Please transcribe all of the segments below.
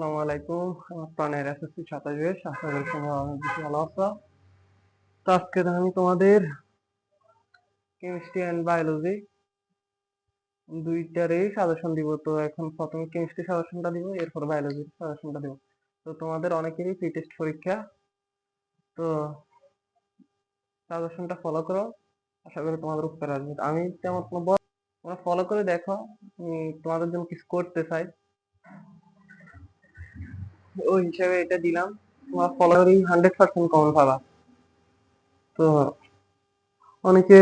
আসসালামু আলাইকুম। আমার প্রাণের এসএসসি 27 ব্যাচ, আশা করি তোমরা অনেক বেশি ভালো আছো। তো আজকে আমি তোমাদের কেমিস্ট্রি অ্যান্ড বায়োলজি দুইটারই সাজেশন দিব। তো এখন প্রথমে কেমিস্ট্রি সাজেশনটা দিব, এরপর বায়োলজির সাজেশনটা দিব। তো তোমাদের অনেকেরই প্রি টেস্ট পরীক্ষা, তো সাজেশনটা ফলো করো, আশা করি তোমাদের উত্তর আসবে। আমি তেমন কোনো তোমরা ফলো করে দেখো, আমি তোমাদের জন্য কিছু করতে চাই, ওই হিসাবে এটা দিলাম। তোমরা ফলো করি 100% কমন পাবা। তো অনেকে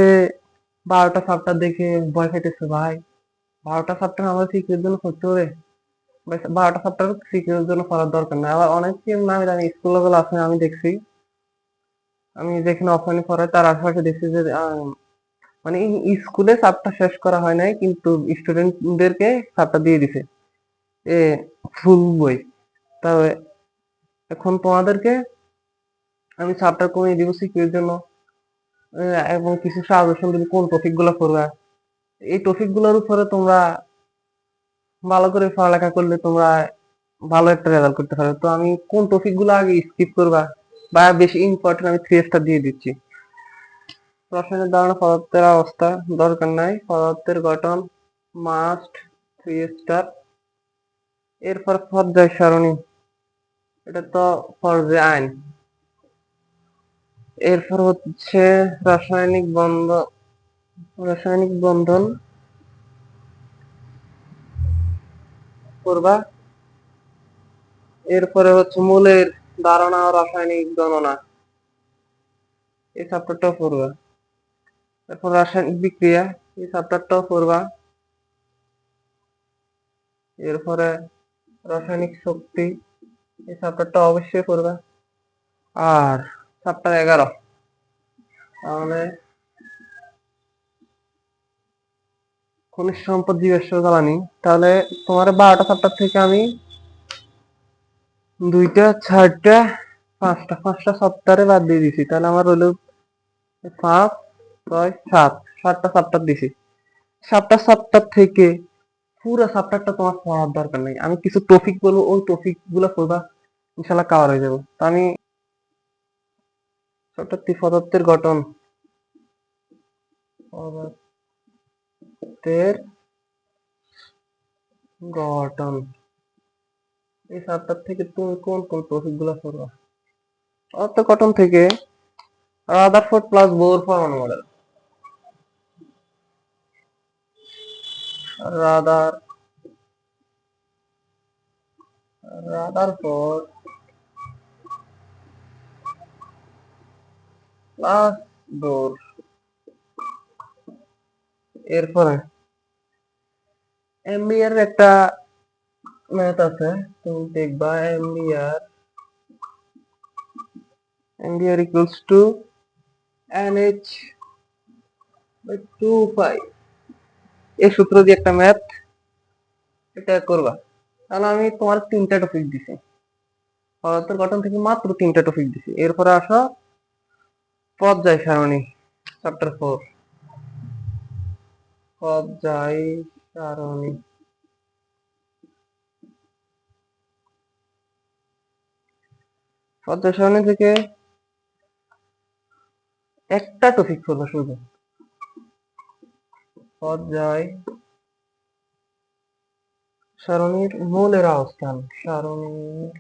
12টা চ্যাপ্টার দেখে ভয় খাইতেছে ভাই। 12টা চ্যাপ্টার আমরা সিকিউর জন্য পড়তে হবে ভাই, 12টা চ্যাপ্টার সিকিউর জন্য পড়ার দরকার নাই। আবার অনেকে নামি দামি স্কুল গুলো আছে, আমি দেখছি, আমি যেখানে অফলাইনে পড়াই তার আশেপাশে দেখছি যে মানে স্কুলে চ্যাপ্টার শেষ করা হয় নাই, কিন্তু স্টুডেন্টদেরকে চ্যাপ্টার দিয়ে দিছে এ ফুল বই। তবে এখন তোমাদেরকে আমি চ্যাপ্টার কমিয়ে দিব সিকিউর জন্য, এবং কিছু সাজেশন দিব কোন টপিক গুলো পড়বা। এই টপিক গুলোর উপরে তোমরা ভালো করে পড়ালেখা করলে তোমরা ভালো একটা রেজাল্ট করতে পারবে। তো আমি কোন টপিক গুলো আগে স্কিপ করবা বা বেশি ইম্পর্টেন্ট, আমি 3 স্টার দিয়ে দিচ্ছি। রসায়নের ধারণা, পদার্থের অবস্থা দরকার নাই, পদার্থের গঠন মাস্ট 3 স্টার। এরপর পর্যায় সারণী, এটা তো পর্যায় আইন। এরপর হচ্ছে রাসায়নিক বন্ধন, রাসায়নিক বন্ধন করবা। এরপরে হচ্ছে মূলের ধারণা ও রাসায়নিক গণনা, এই চ্যাপ্টারটাও পড়বা। এরপর রাসায়নিক বিক্রিয়া, এই চ্যাপ্টারটাও পড়বা। এরপরে রাসায়নিক শক্তি, এই চ্যাপ্টারটা অবশ্যই পড়বা। আর চ্যাপ্টার 11, তাহলে খনিজ সম্পদ, জীবাশ্ম জ্বালানি। তাহলে তোমার 12টা চ্যাপ্টার থেকে আমি 2টা 4টা 5টা চ্যাপ্টারে বাদ দিয়ে দিছি। তাহলে আমার হলো 5 6 7, 7টা চ্যাপ্টার দিছি। 7টা চ্যাপ্টার থেকে পুরো চ্যাপ্টারটা তোমার পড়ার দরকার নেই, আমি কিছু টপিক বলবো, ওই টপিক গুলো পড়বা, ইনশাল্লাহ কভার হয়ে যাবো। তো আমি চ্যাপ্টার পদার্থের গঠন, পদার্থের গঠন, এই চ্যাপ্টার থেকে তুমি কোন কোন টপিক গুলো পড়বা। পদার্থের গঠন থেকে রাদারফোর্ড প্লাস বোর পরমাণু মডেল, রাদার রাদারফোর্ড প্লাস বোর। এরপরে এমবিআর একটা ম্যাথ আছে, তুমি দেখবা MBR equals to NH by 2 pi, এই সূত্র দিয়ে একটা ম্যাথ, এটা করবা। তাহলে আমি তোমার 3টা টপিক দিছি, পদার্থের গঠন থেকে মাত্র 3টা টপিক দিছি। এরপরে আসো পর্যায় সারণী, চ্যাপ্টার 4, পর্যায় সারণী। পর্যায় সারণী থেকে একটা টপিক পড়বা শুধু, পর্যায় সারণীর মূলের অবস্থান, সারণীর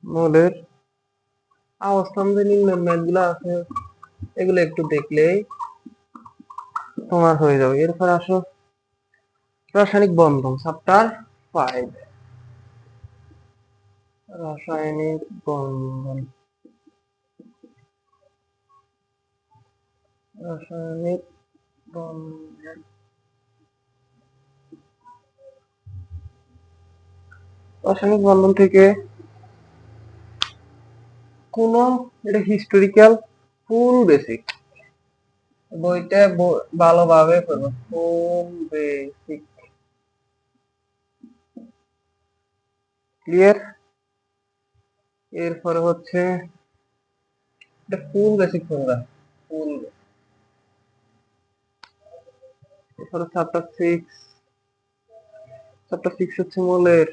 মূলের অবস্থান, যে নিম্নের ম্যাথ গুলো আছে এগুলো একটু দেখলেই তোমার হয়ে যাবে। এরপর আসো রাসায়নিক বন্ধন, চ্যাপ্টার 5, রাসায়নিক বন্ধন, রাসায়নিক বন্ধন। রাসায়নিক বন্ধন থেকে কোন, এটা হিস্টোরিক্যাল, ফুল বেসিক, বইটা ভালোভাবে পড়বো, ফুল বেসিক, ক্লিয়ার। এরপরে হচ্ছে এটা ফুল বেসিক পড়বা, ফুল। এরপরে চ্যাপ্টার 6 হচ্ছে মৌলের।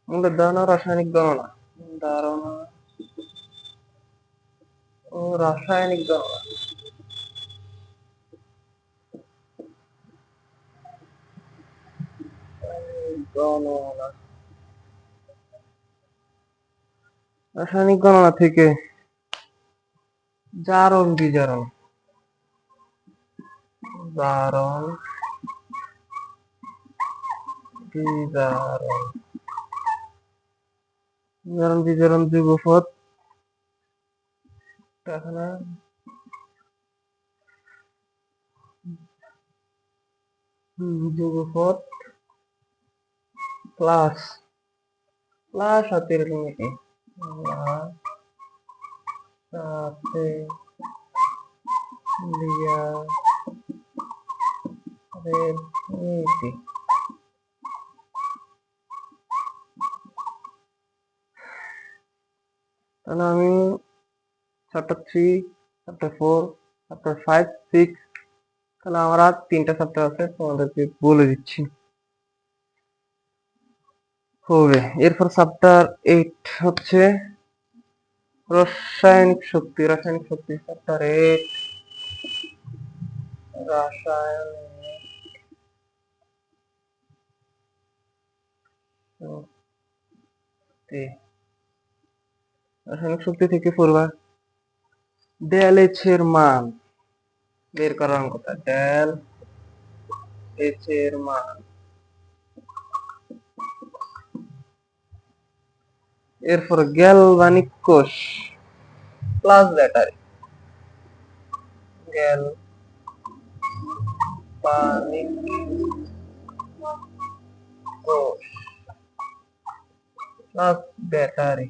মৌলের ধারণা, রাসায়নিক গণনা, ধারণা ও রাসায়নিক গণনা। গণনা, রাসায়নিক গণনা থেকে জারণ বিজারণ, জারণ বিজারণ, জারণ বিজারণ যুগপৎ, এখানে যুগপৎ প্লাস হাতের লিমিটে, সাথে লিয়া রের নীতি। তাহলে আমি চ্যাপ্টার 3, চ্যাপ্টার 4, চ্যাপ্টার 5, 6, তাহলে আমার আর 3টা চ্যাপ্টার আছে, তোমাদেরকে বলে দিচ্ছি। হবে এরপর চ্যাপ্টার 8 হচ্ছে রাসায়নিক শক্তি। চ্যাপ্টার 8 রাসায়নিক শক্তি। রাসায়নিক শক্তি থেকে পড়বা ডেল এইচ এর মান বের করার কথা। ডেল এইচ এর মান, এরপর গ্যালভানিক কোষ প্লাস ব্যাটারি, গ্যালভানিক কোষ প্লাস ব্যাটারি।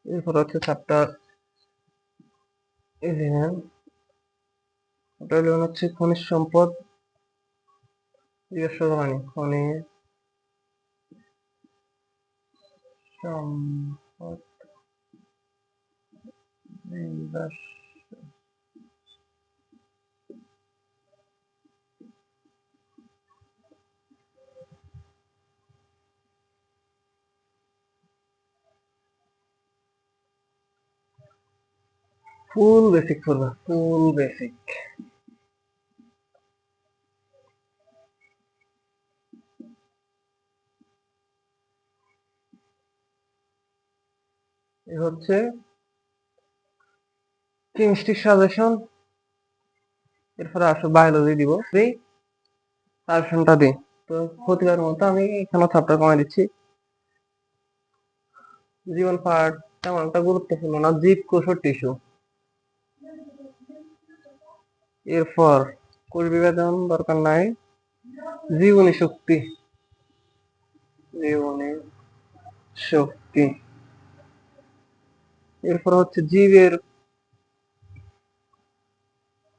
এরপর হচ্ছে চ্যাপ্টার 11, হচ্ছে খনিজ সম্পদ, খনিজ সম্পদ ফুল বেসিক করবা, ফুল বেসিক। এ হচ্ছে কেমিস্ট্রি সাজেশন। এরপরে আসো বায়োলজি দিব, সাজেশনটা দিই। তো প্রতিবার মতো আমি এখানে চ্যাপ্টার কমাই দিচ্ছি। জীবন পার্ট তেমন একটা গুরুত্বপূর্ণ না, জীব কোষ ও টিস্যু। এরপর কোষ বিভাজন দরকার নাই। জীবনী শক্তি, জীবনী শক্তি। এরপর হচ্ছে জীবের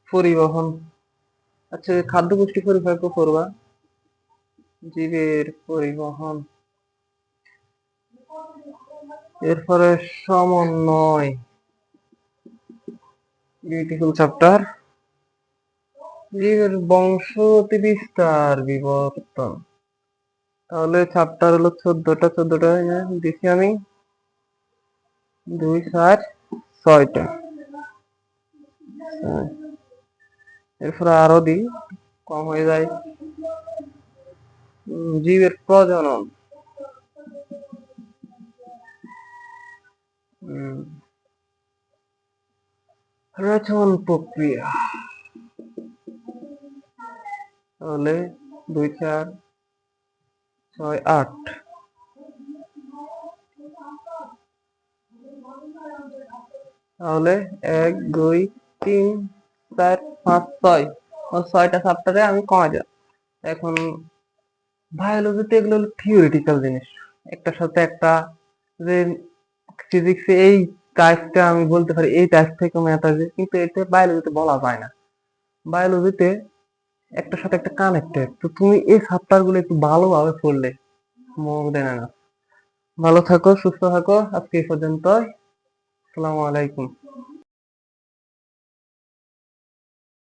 পরিবহন, আচ্ছা খাদ্য পুষ্টি পরিপাক করবা, জীবের পরিবহন। এরপরে সমন্বয়, বিউটিফুল চ্যাপ্টার। জীবের বংশগতি বিস্তার বিবর্তন। তাহলে চ্যাপ্টার হলো 14টা দিচ্ছি আমি, 2, 4, 6টা। এরপরে আরো দিই, কম হয়ে যায়। জীবের প্রজনন, রেচন প্রক্রিয়া। তাহলে 2, 4, 6, 8। তাহলে 1, 2, 3, 4, 5, 6, 6টা চ্যাপ্টারে আমি কমাই যাব। এখন বায়োলজিতে এগুলো হলো থিওরিটিক্যাল জিনিস, একটার সাথে একটা, যে ফিজিক্সে এই টাইপটা আমি বলতে পারি, এই টাইপ থেকে ম্যাথ আসবে, কিন্তু এটা বায়োলজিতে বলা যায় না। বায়োলজিতে একটার সাথে একটা কানেক্টেড। তো তুমি এই চ্যাপ্টার গুলো একটু ভালোভাবে পড়লে মোর দেন এনাফ। ভালো থাকো, সুস্থ থাকো। আজকে এই পর্যন্তই। আসসালামু আলাইকুম।